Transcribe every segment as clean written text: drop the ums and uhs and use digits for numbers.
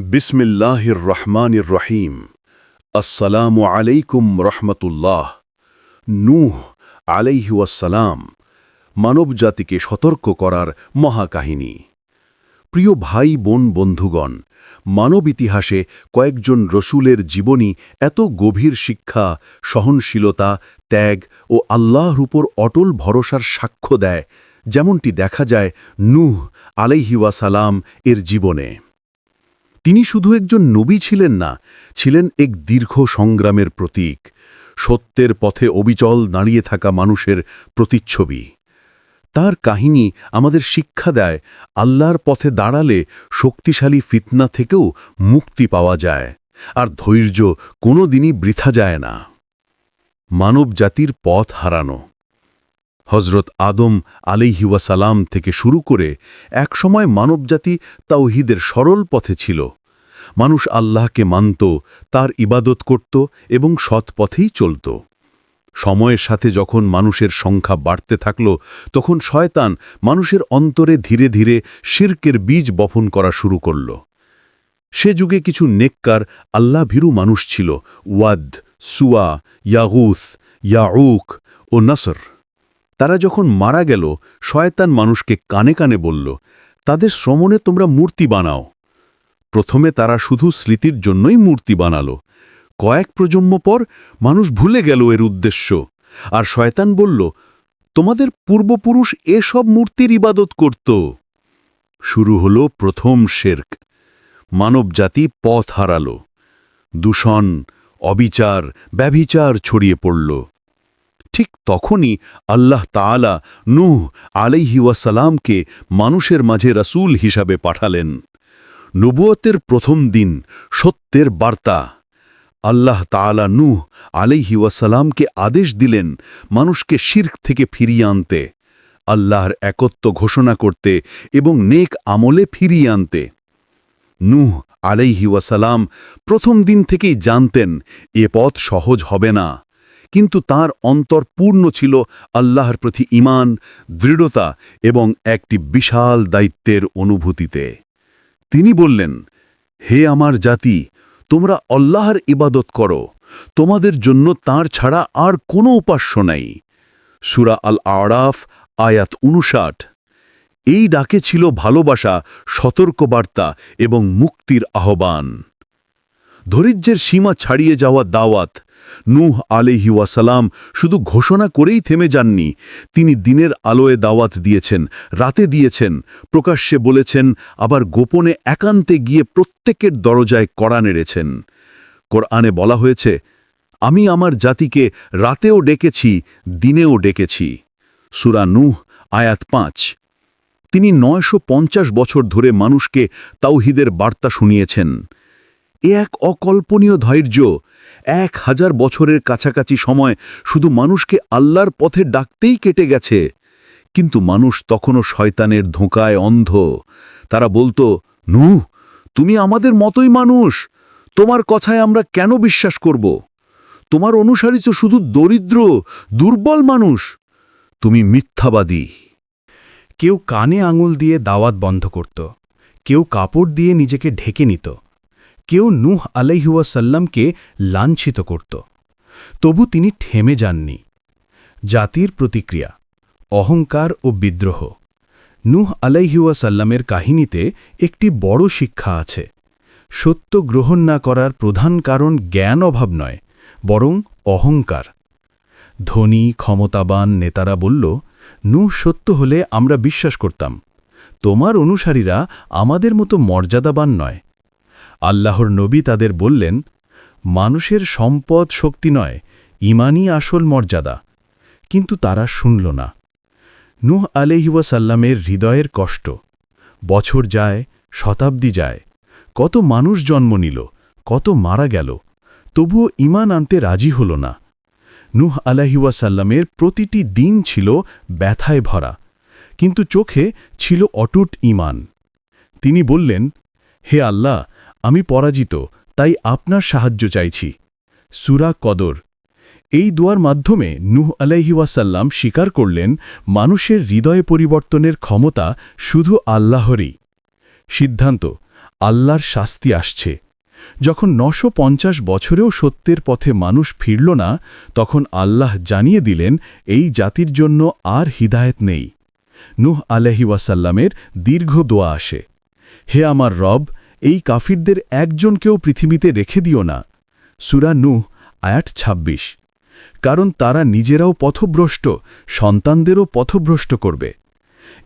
বিসমিল্লাহির রহমানির রহিম। আসসালামু আলাইকুম রহমতুল্লাহ। নূহ আলাইহি ওয়াসসালাম, মানবজাতিকে সতর্ক করার মহাকাহিনী। প্রিয় ভাই বোন বন্ধুগণ, মানব ইতিহাসে কয়েকজন রসূলের জীবনী এত গভীর শিক্ষা, সহনশীলতা, ত্যাগ ও আল্লাহর উপর অটল ভরসার সাক্ষ্য দেয়, যেমনটি দেখা যায় নূহ আলাইহি ওয়াসালাম এর জীবনে। তিনি শুধু একজন নবী ছিলেন না, ছিলেন এক দীর্ঘ সংগ্রামের প্রতীক, সত্যের পথে অবিচল দাঁড়িয়ে থাকা মানুষের প্রতিচ্ছবি। তার কাহিনী আমাদের শিক্ষা দেয়, আল্লাহর পথে দাঁড়ালে শক্তিশালী ফিতনা থেকেও মুক্তি পাওয়া যায়, আর ধৈর্য কোনো দিনই বৃথা যায় না। মানব জাতির পথ হারানো। হজরত আদম আলাইহি ওয়াসালাম থেকে শুরু করে একসময় মানবজাতি তাওহীদের সরল পথে ছিল। মানুষ আল্লাহকে মানত, তার ইবাদত করত এবং সৎ পথেই চলত। সময়ের সাথে যখন মানুষের সংখ্যা বাড়তে থাকল, তখন শয়তান মানুষের অন্তরে ধীরে ধীরে শিরকের বীজ বপন করা শুরু করল। সে যুগে কিছু নেককার আল্লাহভীরু মানুষ ছিল, ওয়াদ, সুয়া, ইয়াগুস, ইয়াউক ও নসর। তারা যখন মারা গেল, শয়তান মানুষকে কানে কানে বলল, তাদের শ্রমণে তোমরা মূর্তি বানাও। প্রথমে তারা শুধু স্মৃতির জন্যই মূর্তি বানালো। কয়েক প্রজন্ম পর মানুষ ভুলে গেল এর উদ্দেশ্য, আর শয়তান বলল, তোমাদের পূর্বপুরুষ এসব মূর্তির ইবাদত করত। শুরু হল প্রথম শিরক। মানবজাতি পথ হারাল। দূষণ, অবিচার, ব্যভিচার ছড়িয়ে পড়ল। ঠিক তখনই আল্লাহ তাআলা নূহ আলাইহি ওয়াসালামকে মানুষের মাঝে রাসূল হিসাবে পাঠালেন। নবুয়তের প্রথম দিন, সত্যের বার্তা। আল্লাহ তাআলা নূহ আলাইহি ওয়াসালামকে আদেশ দিলেন মানুষকে শিরক থেকে ফিরিয়ে আনতে, আল্লাহর একত্ব ঘোষণা করতে এবং নেক আমলে ফিরিয়ে আনতে। নূহ আলাইহি ওয়াসালাম প্রথম দিন থেকেই জানতেন এ পথ সহজ হবে না, কিন্তু তার অন্তর পূর্ণ ছিল আল্লাহর প্রতি ঈমান, দৃঢ়তা এবং একটি বিশাল দায়িত্বের অনুভূতিতে। তিনি বললেন, হে আমার জাতি, তোমরা আল্লাহর ইবাদত করো, তোমাদের জন্য তাঁর ছাড়া আর কোনো উপাস্য নাই। সূরা আল আরাফ আয়াত ৫৯। এই ডাকে ছিল ভালোবাসা, সতর্কবার্তা এবং মুক্তির আহ্বান। ধৈর্যের সীমা ছাড়িয়ে যাওয়া দাওয়াত। নূহ আলাইহি ওয়াসালাম শুধু ঘোষণা করেই থেমে যাননি, তিনি দিনের আলোয় দাওয়াত দিয়েছেন, রাতে দিয়েছেন, প্রকাশ্যে বলেছেন, আবার গোপনে একান্তে গিয়ে প্রত্যেকের দরজায় কড়া নেড়েছেন। কোরআনে বলা হয়েছে, আমি আমার জাতিকে রাতেও ডেকেছি, দিনেও ডেকেছি। সূরা নূহ আয়াত ৫। তিনি ৯৫০ বছর ধরে মানুষকে তাওহীদের বার্তা শুনিয়েছেন। এ এক অকল্পনীয় ধৈর্য। ১০০০ বছরের কাছাকাছি সময় শুধু মানুষকে আল্লাহর পথে ডাকতেই কেটে গেছে। কিন্তু মানুষ তখনও শয়তানের ধোঁকায় অন্ধ। তারা বলতো, নূহ, তুমি আমাদের মতোই মানুষ, তোমার কথায় আমরা কেন বিশ্বাস করব? তোমার অনুসারী তো শুধু দরিদ্র, দুর্বল মানুষ, তুমি মিথ্যাবাদী। কেউ কানে আঙুল দিয়ে দাওয়াত বন্ধ করত, কেউ কাপড় দিয়ে নিজেকে ঢেকে নিত, কেউ নূহ আলাইহি ওয়াসাল্লামকে লাঞ্ছিত করত। তবু তিনি থেমে যাননি। জাতির প্রতিক্রিয়া, অহংকার ও বিদ্রোহ। নূহ আলাইহি ওয়াসাল্লামের কাহিনীতে একটি বড় শিক্ষা আছে। সত্য গ্রহণ না করার প্রধান কারণ জ্ঞান অভাব নয়, বরং অহংকার। ধনী, ক্ষমতাবান নেতারা বলল, নূহ সত্য হলে আমরা বিশ্বাস করতাম, তোমার অনুসারীরা আমাদের মতো মর্যাদাবান নয়। আল্লাহর নবী তাদের বললেন, মানুষের সম্পদ শক্তি নয়, ঈমানই আসল মর্যাদা। কিন্তু তারা শুনল না। নূহ আলাইহি ওয়াসাল্লামের হৃদয়ের কষ্ট। বছর যায়, শতাব্দী যায়, কত মানুষ জন্ম নিল, কত মারা গেল, তবুও ঈমান আনতে রাজি হল না। নূহ আলাইহি ওয়াসাল্লামের প্রতিটি দিন ছিল ব্যথায় ভরা, কিন্তু চোখে ছিল অটুট ঈমান। তিনি বললেন, হে আল্লাহ, আমি পরাজিত, তাই আপনার সাহায্য চাইছি। সূরা কদর। এই দোয়ার মাধ্যমে নূহ আলাইহি ওয়াসাল্লাম স্বীকার করলেন, মানুষের হৃদয় পরিবর্তনের ক্ষমতা শুধু আল্লাহরই। সিদ্ধান্ত, আল্লাহর শাস্তি আসছে। যখন 950 বছরেও সত্যের পথে মানুষ ফিরল না, তখন আল্লাহ জানিয়ে দিলেন এই জাতির জন্য আর হিদায়েত নেই। নূহ আলাইহি ওয়াসাল্লামের দীর্ঘ দোয়া আসে, হে আমার রব, এই কাফিরদের একজনকেও পৃথিবীতে রেখে দিও না। সূরা নূহ আয়াত 26। কারণ তারা নিজেরাও পথভ্রষ্ট, সন্তানদেরও পথভ্রষ্ট করবে।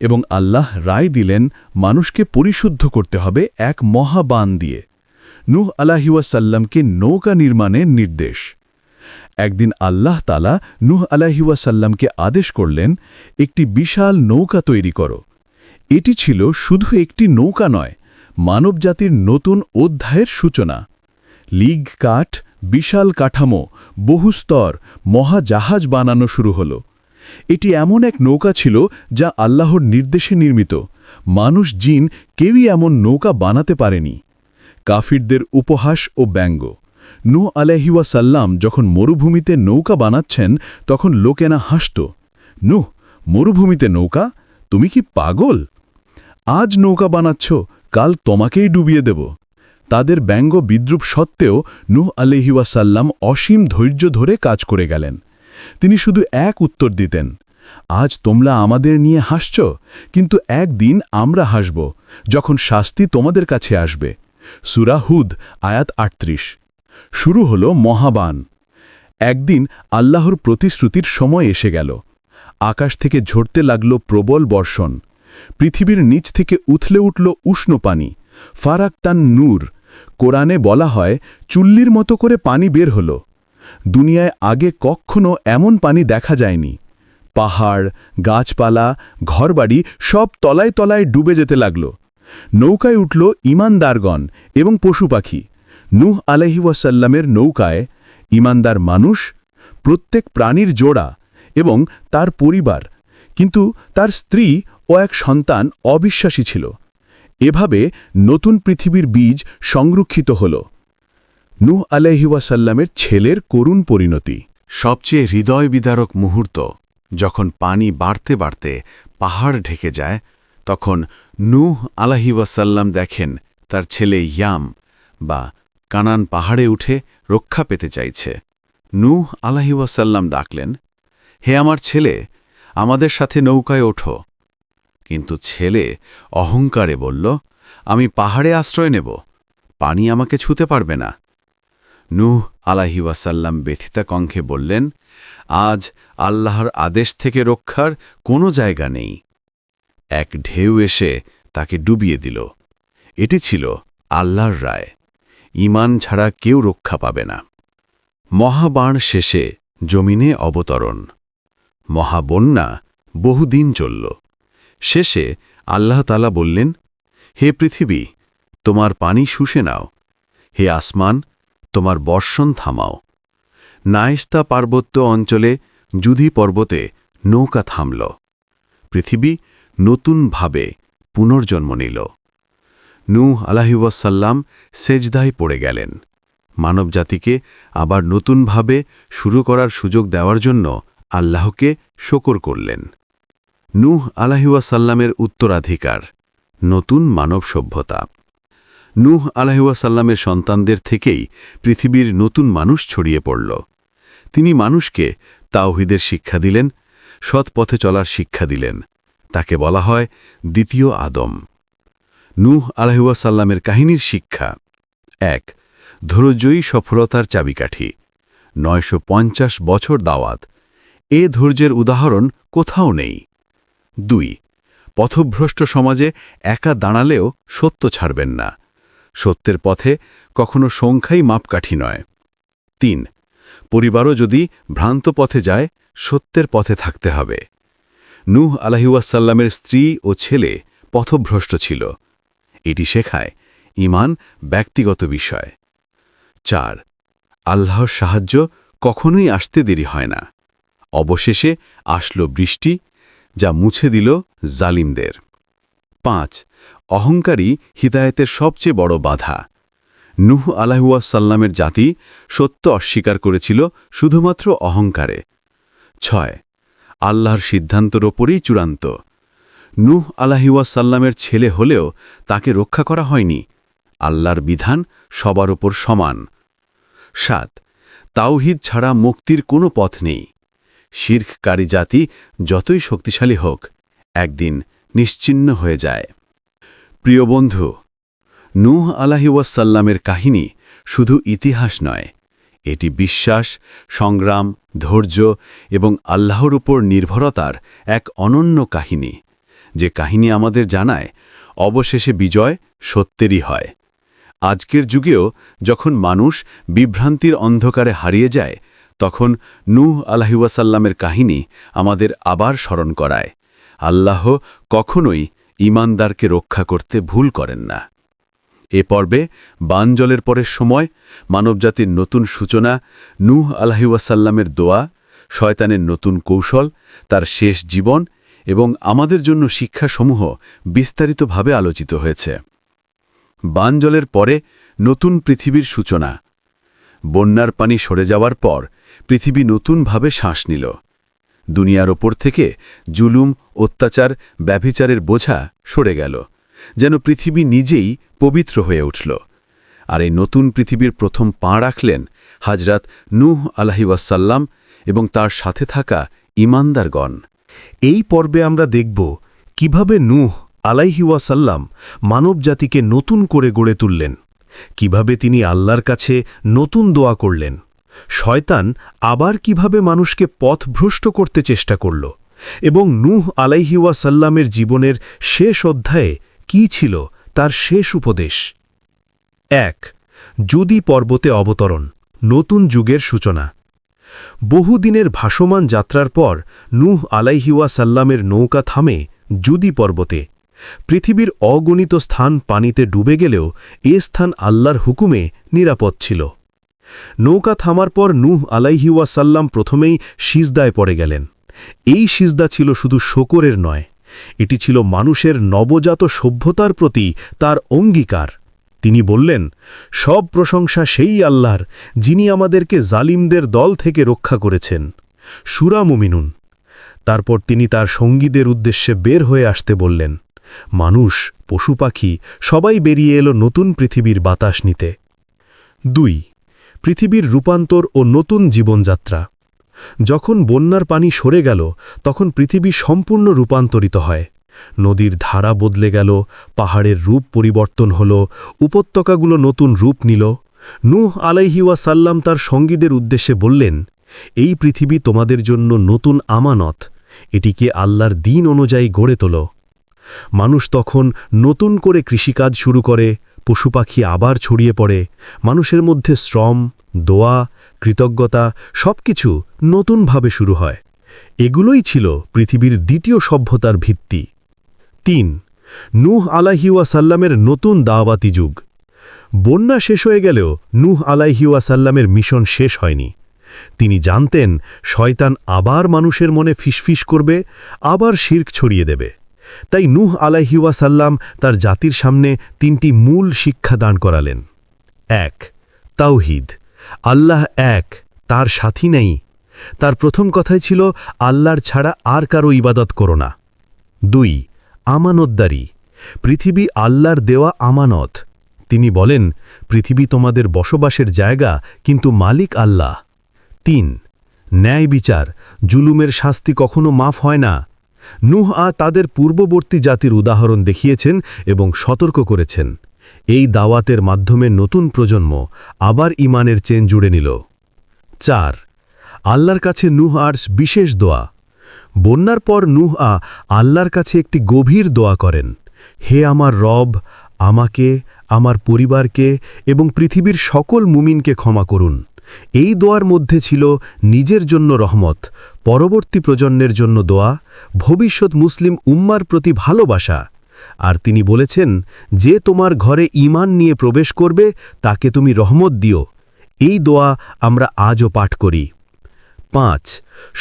এবং আল্লাহ রায় দিলেন মানুষকে পরিশুদ্ধ করতে হবে এক মহাবান দিয়ে। নূহ আলাইহি ওয়াসাল্লামকে নৌকা নির্মাণের নির্দেশ। একদিন আল্লাহ তাআলা নূহ আলাইহি ওয়াসাল্লামকে আদেশ করলেন, একটি বিশাল নৌকা তৈরি করো। এটি ছিল শুধু একটি নৌকা নয়, মানবজাতির নতুন অধ্যায়ের সূচনা। লিগ কাঠ, বিশাল কাঠামো, বহুস্তর, মহাজাহাজ বানানো শুরু হল। এটি এমন এক নৌকা ছিল যা আল্লাহর নির্দেশে নির্মিত। মানুষ জিন কেউই এমন নৌকা বানাতে পারেনি। কাফিরদের উপহাস ও ব্যঙ্গ। নূহ আলাইহি ওয়াসাল্লাম যখন মরুভূমিতে নৌকা বানাচ্ছেন, তখন লোকেরা হাসত, নূহ, মরুভূমিতে নৌকা? তুমি কি পাগল? আজ নৌকা বানাচ্ছ, কাল তোমাকেই ডুবিয়ে দেব। তাদের ব্যঙ্গ বিদ্রুপ সত্ত্বেও নূহ আলাইহি ওয়াসাল্লাম অসীম ধৈর্য ধরে কাজ করে গেলেন। তিনি শুধু এক উত্তর দিতেন, আজ তোমরা আমাদের নিয়ে হাসছ, কিন্তু একদিন আমরা হাসব, যখন শাস্তি তোমাদের কাছে আসবে। সূরা হুদ আয়াত 38। শুরু হল মহাবান। একদিন আল্লাহর প্রতিশ্রুতির সময় এসে গেল। আকাশ থেকে ঝরতে লাগল প্রবল বর্ষণ। পৃথিবীর নিচ থেকে উথলে উঠল উষ্ণ পানি, ফারাক্তান নূর। কোরআনে বলা হয়, চুল্লির মতো করে পানি বের হল। দুনিয়ায় আগে কখনো এমন পানি দেখা যায়নি। পাহাড়, গাছপালা, ঘরবাড়ি সব তলায় তলায় ডুবে যেতে লাগল। নৌকায় উঠল ঈমানদারগণ এবং পশু পাখি। নূহ আলাইহি ওয়াসাল্লামের নৌকায় ঈমানদার মানুষ, প্রত্যেক প্রাণীর জোড়া এবং তার পরিবার, কিন্তু তার স্ত্রী ও এক সন্তান অবিশ্বাসী ছিল। এভাবে নতুন পৃথিবীর বীজ সংরক্ষিত হল। নূহ আলাইহি ওয়াসাল্লামের ছেলের করুণ পরিণতি। সবচেয়ে হৃদয় বিদারক মুহূর্ত যখন পানি বাড়তে বাড়তে পাহাড় ঢেকে যায়, তখন নূহ আলাইহি ওয়াসাল্লাম দেখেন তার ছেলে ইয়াম বা কানান পাহাড়ে উঠে রক্ষা পেতে চাইছে। নূহ আলাইহি ওয়াসাল্লাম ডাকলেন, হে আমার ছেলে, আমাদের সাথে নৌকায় ওঠো। কিন্তু ছেলে অহংকারে বলল, আমি পাহাড়ে আশ্রয় নেব, পানি আমাকে ছুঁতে পারবে না। নূহ আলাইহি ওয়াসাল্লাম ব্যথিতা কণ্ঠে বললেন, আজ আল্লাহর আদেশ থেকে রক্ষার কোনো জায়গা নেই। এক ঢেউ এসে তাকে ডুবিয়ে দিল। এটি ছিল আল্লাহর রায়। ঈমান ছাড়া কেউ রক্ষা পাবে না। মহাবাণ শেষে জমিনে অবতরণ। মহাবন্যা বহুদিন চলল। শেষে আল্লাহ তাআলা বললেন, হে পৃথিবী, তোমার পানি শুষে নাও। হে আসমান, তোমার বর্ষণ থামাও। নায়েস্তা পার্বত্য অঞ্চলে জুদি পর্বতে নৌকা থামল। পৃথিবী নতুনভাবে পুনর্জন্ম নিল। নূহ আলাইহি ওয়াসাল্লাম সেজদায় পড়ে গেলেন। মানবজাতিকে আবার নতুনভাবে শুরু করার সুযোগ দেওয়ার জন্য আল্লাহকে শকর করলেন। নূহ আলাইহি ওয়াসাল্লামের উত্তরাধিকার, নতুন মানব সভ্যতা। নূহ আলাইহি ওয়াসাল্লামের সন্তানদের থেকেই পৃথিবীর নতুন মানুষ ছড়িয়ে পড়ল। তিনি মানুষকে তাওহীদের শিক্ষা দিলেন, সৎ পথে চলার শিক্ষা দিলেন। তাকে বলা হয় দ্বিতীয় আদম। নূহ আলাইহি ওয়াসাল্লামের কাহিনীর শিক্ষা: ১. ধৈর্যই সফলতার চাবিকাঠি। ৯৫০ বছর দাওয়াত। এ ধৈর্যের উদাহরণ কোথাও নেই। ২. পথভ্রষ্ট সমাজে একা দাঁড়ালেও সত্য ছাড়বেন না। সত্যের পথে কখনো সংখ্যাই মাপকাঠি নয়। ৩. পরিবারও যদি ভ্রান্ত পথে যায়, সত্যের পথে থাকতে হবে। নূহ আলাইহি ওয়াসাল্লামের স্ত্রী ও ছেলে পথভ্রষ্ট ছিল। এটি শেখায় ঈমান ব্যক্তিগত বিষয়। ৪. আল্লাহর সাহায্য কখনোই আসতে দেরি হয় না। অবশেষে আসলো বৃষ্টি, যা মুছে দিল জালিমদের। ৫. অহংকারী হিদায়েতের সবচেয়ে বড় বাধা। নূহ আলাইহি ওয়াসাল্লামের জাতি সত্য অস্বীকার করেছিল শুধুমাত্র অহংকারে। ৬. আল্লাহর সিদ্ধান্তের ওপরেই চূড়ান্ত। নূহ আলাইহি ওয়াসাল্লামের ছেলে হলেও তাকে রক্ষা করা হয়নি, আল্লাহর বিধান সবার ওপর সমান। 7 তাওহীদ ছাড়া মুক্তির কোনো পথ নেই। শিরককারী জাতি যতই শক্তিশালী হোক, একদিন নিশ্চিহ্ন হয়ে যায়। প্রিয় বন্ধু, নূহ আলাইহিওয়াসাল্লামের কাহিনী শুধু ইতিহাস নয়, এটি বিশ্বাস, সংগ্রাম, ধৈর্য এবং আল্লাহর উপর নির্ভরতার এক অনন্য কাহিনী, যে কাহিনী আমাদের জানায় অবশেষে বিজয় সত্যেরই হয়। আজকের যুগেও যখন মানুষ বিভ্রান্তির অন্ধকারে হারিয়ে যায়, তখন নূহ আলাইহিওয়াসাল্লামের কাহিনী আমাদের আবার স্মরণ করায় আল্লাহ কখনোই ঈমানদারকে রক্ষা করতে ভুল করেন না। এ পর্বে বানজলের পরের সময়, মানবজাতির নতুন সূচনা, নূহ আলাইহিওয়াসাল্লামের দোয়া, শয়তানের নতুন কৌশল, তার শেষ জীবন এবং আমাদের জন্য শিক্ষাসমূহ বিস্তারিতভাবে আলোচিত হয়েছে। বানজলের পরে নতুন পৃথিবীর সূচনা। বন্যার পানি সরে যাওয়ার পর পৃথিবী নতুনভাবে শ্বাস নিল। দুনিয়ার ওপর থেকে জুলুম, অত্যাচার, ব্যভিচারের বোঝা সরে গেল, যেন পৃথিবী নিজেই পবিত্র হয়ে উঠল। আর এই নতুন পৃথিবীর প্রথম পা রাখলেন হযরত নূহ আলাইহিওয়াসাল্লাম এবং তার সাথে থাকা ঈমানদারগণ। এই পর্বে আমরা দেখব কিভাবে নূহ আলাইহিওয়াসাল্লাম মানবজাতিকে নতুন করে গড়ে তুললেন, কিভাবে তিনি আল্লাহর কাছে নতুন দোয়া করলেন, শয়তান আবার কিভাবে মানুষকে পথভ্রষ্ট করতে চেষ্টা করল, এবং নূহ আলাইহিওয়াসাল্লামের জীবনের শেষ অধ্যায়ে কি ছিল তার শেষ উপদেশ। 1 জুদি পর্বতে অবতরণ, নতুন যুগের সূচনা। বহুদিনের ভাসমান যাত্রার পর নূহ আলাইহিওয়াসাল্লামের নৌকা থামে জুদি পর্বতে। পৃথিবীর অগণিত স্থান পানিতে ডুবে গেলেও এ স্থান আল্লাহর হুকুমে নিরাপদ ছিল। নৌকা থামার পর নূহ আলাইহিওয়াসাল্লাম প্রথমেই সিজদায় পড়ে গেলেন। এই সিজদা ছিল শুধু শকরের নয়, এটি ছিল মানুষের নবজাত সভ্যতার প্রতি তার অঙ্গীকার। তিনি বললেন, সব প্রশংসা সেই আল্লাহর, যিনি আমাদেরকে জালিমদের দল থেকে রক্ষা করেছেন। সূরা মুমিনুন। তারপর তিনি তার সঙ্গীদের উদ্দেশ্যে বের হয়ে আসতে বললেন। মানুষ, পশু পাখি সবাই বেরিয়ে এলো নতুন পৃথিবীর বাতাস নিতে। 2 পৃথিবীর রূপান্তর ও নতুন জীবনযাত্রা। যখন বন্যার পানি সরে গেল, তখন পৃথিবী সম্পূর্ণ রূপান্তরিত হয়। নদীর ধারা বদলে গেল, পাহাড়ের রূপ পরিবর্তন হল, উপত্যকাগুলো নতুন রূপ নিল। নূহ আলাইহিওয়াসাল্লাম তার সঙ্গীদের উদ্দেশ্যে বললেন, এই পৃথিবী তোমাদের জন্য নতুন আমানত, এটিকে আল্লাহর দ্বীন অনুযায়ী গড়ে তোল। মানুষ তখন নতুন করে কৃষিকাজ শুরু করে, পশু পাখি আবার ছড়িয়ে পড়ে, মানুষের মধ্যে শ্রম, দোয়া, কৃতজ্ঞতা সবকিছু নতুনভাবে শুরু হয়। এগুলোই ছিল পৃথিবীর দ্বিতীয় সভ্যতার ভিত্তি। 3 নূহ আলাইহিওয়াসাল্লামের নতুন দাওয়াতি যুগ। বন্যা শেষ হয়ে গেলেও নূহ আলাইহিওয়াসাল্লামের মিশন শেষ হয়নি। তিনি জানতেন শয়তান আবার মানুষের মনে ফিসফিস করবে, আবার শিরক ছড়িয়ে দেবে। তাই নূহ আলাইহিওয়াসাল্লাম তার জাতির সামনে 3টি মূল শিক্ষা দান করালেন। 1 তাওহীদ, আল্লাহ এক, তার সাথী নেই। তার প্রথম কথাই ছিল আল্লাহর ছাড়া আর কারো ইবাদত করো না। 2 আমানতদারি, পৃথিবী আল্লাহর দেওয়া আমানত। তিনি বলেন, পৃথিবী তোমাদের বসবাসের জায়গা, কিন্তু মালিক আল্লাহ। 3 ন্যায় বিচার, জুলুমের শাস্তি কখনো মাফ হয় না। নূহ তাদের পূর্ববর্তী জাতির উদাহরণ দেখিয়েছেন এবং সতর্ক করেছেন। এই দাওয়াতের মাধ্যমে নতুন প্রজন্ম আবার ঈমানের চেন জুড়ে নিল। 4 আল্লাহর কাছে নূহ বিশেষ দোয়া। বন্যার পর নূহ আল্লাহর কাছে একটি গভীর দোয়া করেন, হে আমার রব, আমাকে, আমার পরিবারকে এবং পৃথিবীর সকল মুমিনকে ক্ষমা করুন। এই দোয়ার মধ্যে ছিল নিজের জন্য রহমত, পরবর্তী প্রজন্মের জন্য দোয়া, ভবিষ্যৎ মুসলিম উম্মার প্রতি ভালোবাসা। আর তিনি বলেছেন, যে তোমার ঘরে ঈমান নিয়ে প্রবেশ করবে তাকে তুমি রহমত দিও। এই দোয়া আমরা আজও পাঠ করি। 5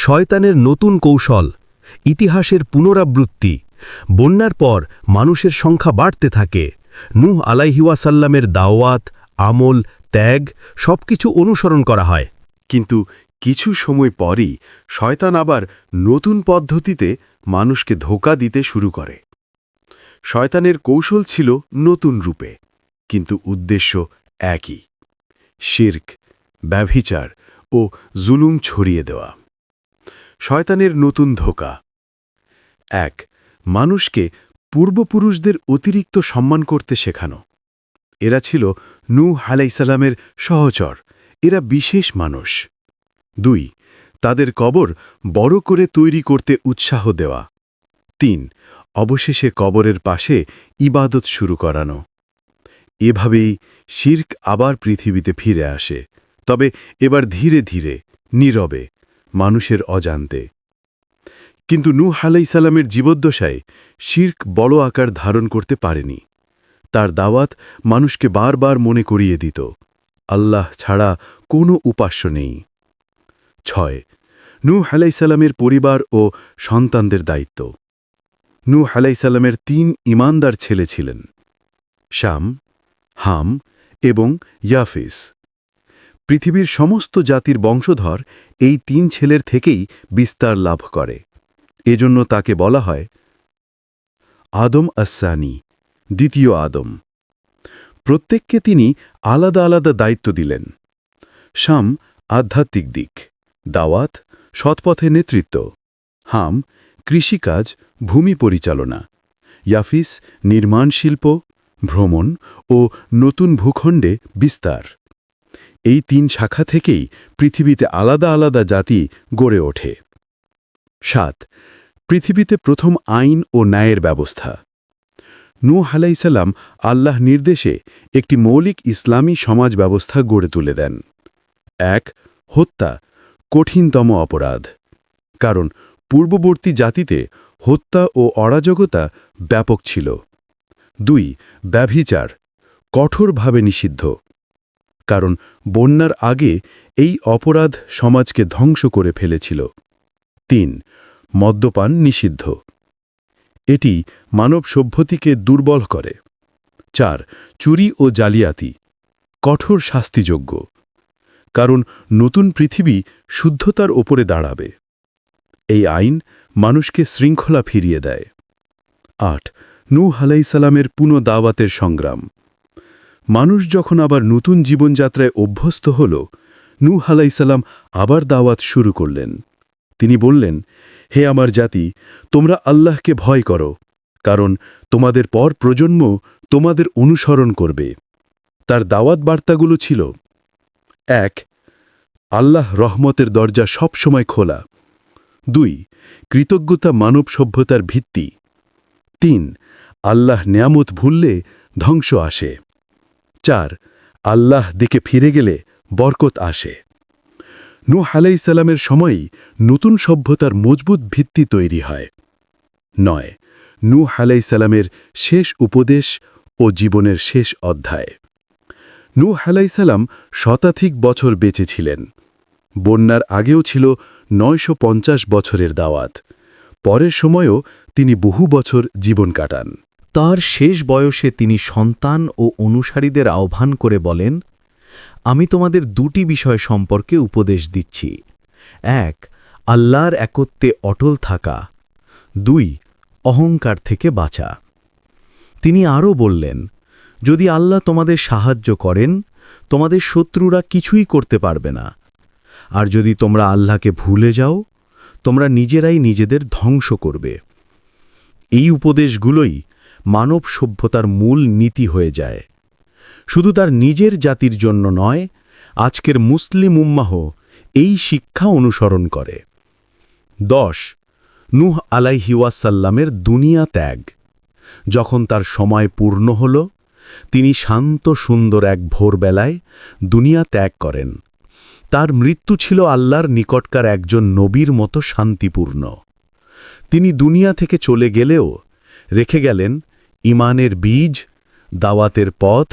শয়তানের নতুন কৌশল, ইতিহাসের পুনরাবৃত্তি। বন্যার পর মানুষের সংখ্যা বাড়তে থাকে। নূহ আলাইহিওয়াসাল্লামের দাওয়াত, আমল, ত্যাগ সবকিছু অনুসরণ করা হয়। কিন্তু কিছু সময় পরই শয়তান আবার নতুন পদ্ধতিতে মানুষকে ধোঁকা দিতে শুরু করে। শয়তানের কৌশল ছিল নতুন রূপে। কিন্তু উদ্দেশ্য একই, শিরক, ব্যভিচার ও জুলুম ছড়িয়ে দেওয়া। শয়তানের নতুন ধোঁকা। ১. মানুষকে পূর্বপুরুষদের অতিরিক্ত সম্মান করতে শেখানো। এরা ছিল নূহ আলাইহিসসালামের সহচর, এরা বিশেষ মানুষ। ২. তাদের কবর বড় করে তৈরি করতে উৎসাহ দেওয়া। ৩. অবশেষে কবরের পাশে ইবাদত শুরু করানো। এভাবেই শিরক আবার পৃথিবীতে ফিরে আসে, তবে এবার ধীরে ধীরে, নীরবে, মানুষের অজান্তে। কিন্তু নূহ আলাইহিসসালামের জীবদ্দশায় শিরক বড় আকার ধারণ করতে পারেনি। তার দাওয়াত মানুষকে বারবার মনে করিয়ে দিত, আল্লাহ ছাড়া কোনো উপাস্য নেই। ৬. নূহ আলাইহিসসালামের পরিবার ও সন্তানদের দায়িত্ব। নূহ আলাইহিসসালামের ৩ ঈমানদার ছেলে ছিলেন, শাম, হাম এবং ইয়াফিস। পৃথিবীর সমস্ত জাতির বংশধর এই ৩ ছেলের থেকেই বিস্তার লাভ করে। এজন্য তাকে বলা হয় আদম আস-সানি, দ্বিতীয় আদম। প্রত্যেককে তিনি আলাদা আলাদা দায়িত্ব দিলেন। শাম আধ্যাত্মিক দিক, দাওয়াত, সৎপথে নেতৃত্ব। হাম কৃষিকাজ, ভূমি পরিচালনা। ইয়াফিস নির্মাণ শিল্প, ভ্রমণ ও নতুন ভূখণ্ডে বিস্তার। এই ৩ শাখা থেকেই পৃথিবীতে আলাদা আলাদা জাতি গড়ে ওঠে। ৭. পৃথিবীতে প্রথম আইন ও ন্যায়ের ব্যবস্থা। নূহ আলাইহিসসালাম আল্লাহ নির্দেশে একটি মৌলিক ইসলামী সমাজ ব্যবস্থা গড়ে তুলে দেন। ১. হত্যা, কঠিনতম অপরাধ। কারণ পূর্ববর্তী জাতিতে হত্যা ও অরাজকতা ব্যাপক ছিল। ২. ব্যভিচার, কঠোরভাবে নিষিদ্ধ। কারণ বন্যার আগে এই অপরাধ সমাজকে ধ্বংস করে ফেলেছিল। ৩. মদ্যপান নিষিদ্ধ। এটি মানব সভ্যতিকে দুর্বল করে। ৪. চুরি ও জালিয়াতি, কঠোর শাস্তিযোগ্য। কারণ নতুন পৃথিবী শুদ্ধতার ওপরে দাঁড়াবে। এই আইন মানুষকে শৃঙ্খলা ফিরিয়ে দেয়। ৮. নূহ আলাইহিসসালামের পুনঃদাওয়াতের সংগ্রাম। মানুষ যখন আবার নতুন জীবনযাত্রায় অভ্যস্ত হল, নূহ আলাইহিসসালাম আবার দাওয়াত শুরু করলেন। তিনি বললেন, হে আমার জাতি, তোমরা আল্লাহকে ভয় করো, কারণ তোমাদের পর প্রজন্ম তোমাদের অনুসরণ করবে। তার দাওয়াত বার্তাগুলো ছিল: ১. আল্লাহ রহমতের দরজা সবসময় খোলা। ২. কৃতজ্ঞতা মানব সভ্যতার ভিত্তি। ৩. আল্লাহ নেয়ামত ভুললে ধ্বংস আসে। ৪. আল্লাহ দিকে ফিরে গেলে বরকত আসে। নূহ আলাইহিসসালামের সময়ই নতুন সভ্যতার মজবুত ভিত্তি তৈরি হয়। ৯. নূহ আলাইহিসসালামের শেষ উপদেশ ও জীবনের শেষ অধ্যায়। নূহ আলাইহিসসালাম শতাধিক বছর বেঁচে ছিলেন। বন্যার আগেও ছিল ৯৫০ বছরের দাওয়াত। পরের সময়েও তিনি বহু বছর জীবন কাটান। তার শেষ বয়সে তিনি সন্তান ও অনুসারীদের আহ্বান করে বলেন, আমি তোমাদের ২টি বিষয় সম্পর্কে উপদেশ দিচ্ছি। ১. আল্লাহর একত্বে অটল থাকা। ২. অহংকার থেকে বাঁচা। তিনি আরও বললেন, যদি আল্লাহ তোমাদের সাহায্য করেন, তোমাদের শত্রুরা কিছুই করতে পারবে না। আর যদি তোমরা আল্লাহকে ভুলে যাও, তোমরা নিজেরাই নিজেদের ধ্বংস করবে। এই উপদেশগুলোই মানব সভ্যতার মূল নীতি হয়ে যায়। শুধু তার নিজের জাতির জন্য নয়, আজকের মুসলিম উম্মাহ এই শিক্ষা অনুসরণ করে। ১০. নূহ আলাইহিওয়াসাল্লামের দুনিয়া ত্যাগ। যখন তার সময় পূর্ণ হল, তিনি শান্ত সুন্দর এক ভোরবেলায় দুনিয়া ত্যাগ করেন। তার মৃত্যু ছিল আল্লাহর নিকটকার একজন নবীর মতো শান্তিপূর্ণ। তিনি দুনিয়া থেকে চলে গেলেও রেখে গেলেন ঈমানের বীজ, দাওয়াতের পথ,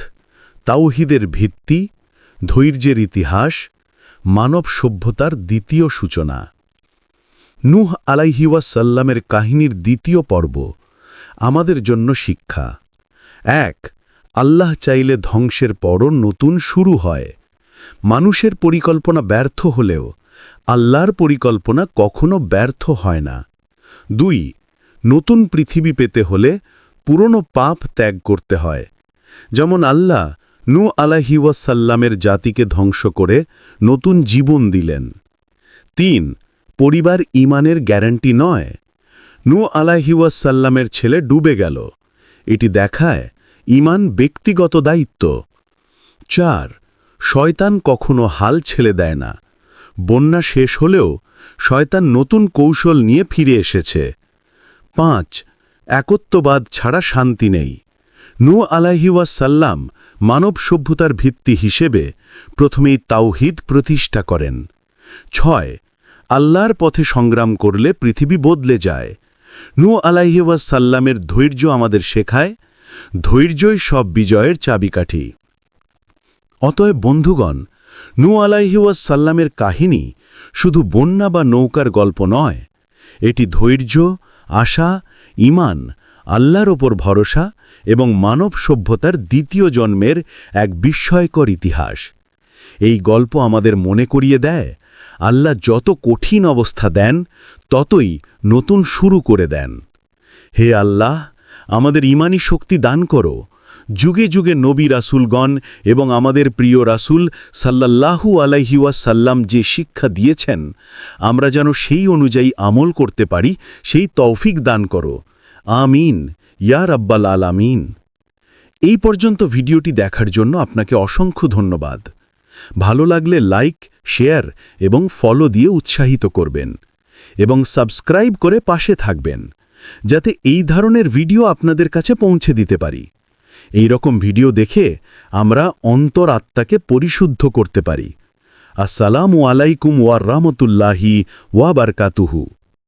তাওহীদের ভিত্তি, ধৈর্যের ইতিহাস, মানব সভ্যতার দ্বিতীয় সূচনা। নূহ আলাইহিওয়াসাল্লামের কাহিনীর দ্বিতীয় পর্ব আমাদের জন্য শিক্ষা। ১. আল্লাহ চাইলে ধ্বংসের পরও নতুন শুরু হয়। মানুষের পরিকল্পনা ব্যর্থ হলেও আল্লাহর পরিকল্পনা কখনো ব্যর্থ হয় না। ২. নতুন পৃথিবী পেতে হলে পুরনো পাপ ত্যাগ করতে হয়। যেমন আল্লাহ নূহ আলাইহি ওয়াসাল্লামের জাতিকে ধ্বংস করে নতুন জীবন দিলেন। ৩ পরিবার ঈমানের গ্যারান্টি নয়। নূহ আলাইহি ওয়াসাল্লামের ছেলে ডুবে গেল, এটি দেখায় ঈমান ব্যক্তিগত দায়িত্ব। ৪ শয়তান কখনো হাল ছেড়ে দেয় না। বন্যা শেষ হলেও শয়তান নতুন কৌশল নিয়ে ফিরে এসেছে। ৫ একত্ববাদ ছাড়া শান্তি নেই। নূহ আলাইহি ওয়াসাল্লাম মানব সভ্যতার ভিত্তি হিসেবে প্রথমেই তাওহীদ প্রতিষ্ঠা করেন। ৬ আল্লাহর পথে সংগ্রাম করলে পৃথিবী বদলে যায়। নূহ আলাইহি ওয়াসাল্লামের ধৈর্য আমাদের শেখায়, ধৈর্যই সব বিজয়ের চাবিকাঠি। অতএব বন্ধুগণ, নূহ আলাইহি ওয়াসাল্লামের কাহিনী শুধু বন্যা বা নৌকার গল্প নয়, এটি ধৈর্য, আশা, ঈমান, আল্লাহর ওপর ভরসা এবং মানব সভ্যতার দ্বিতীয় জন্মের এক বিস্ময়কর ইতিহাস। এই গল্প আমাদের মনে করিয়ে দেয়, আল্লাহ যত কঠিন অবস্থা দেন ততই নতুন শুরু করে দেন। হে আল্লাহ, আমাদের ঈমানি শক্তি দান করো। যুগে যুগে নবী রাসূলগণ এবং আমাদের প্রিয় রাসূল সাল্লাল্লাহু আলাইহি ওয়াসাল্লাম যে শিক্ষা দিয়েছেন, আমরা যেন সেই অনুযায়ী আমল করতে পারি, সেই তৌফিক দান করো। আমিন ইয়া রাব্বাল আলামিন। এই পর্যন্ত ভিডিওটি দেখার জন্য আপনাকে অসংখ্য ধন্যবাদ। ভালো লাগলে লাইক, শেয়ার এবং ফলো দিয়ে উৎসাহিত করবেন এবং সাবস্ক্রাইব করে পাশে থাকবেন, যাতে এই ধরনের ভিডিও আপনাদের কাছে পৌঁছে দিতে পারি। এই রকম ভিডিও দেখে আমরা অন্তরাত্মাকে পরিশুদ্ধ করতে পারি। আসসালামু আলাইকুম ওয়া রাহমাতুল্লাহি ওয়া বারাকাতুহু।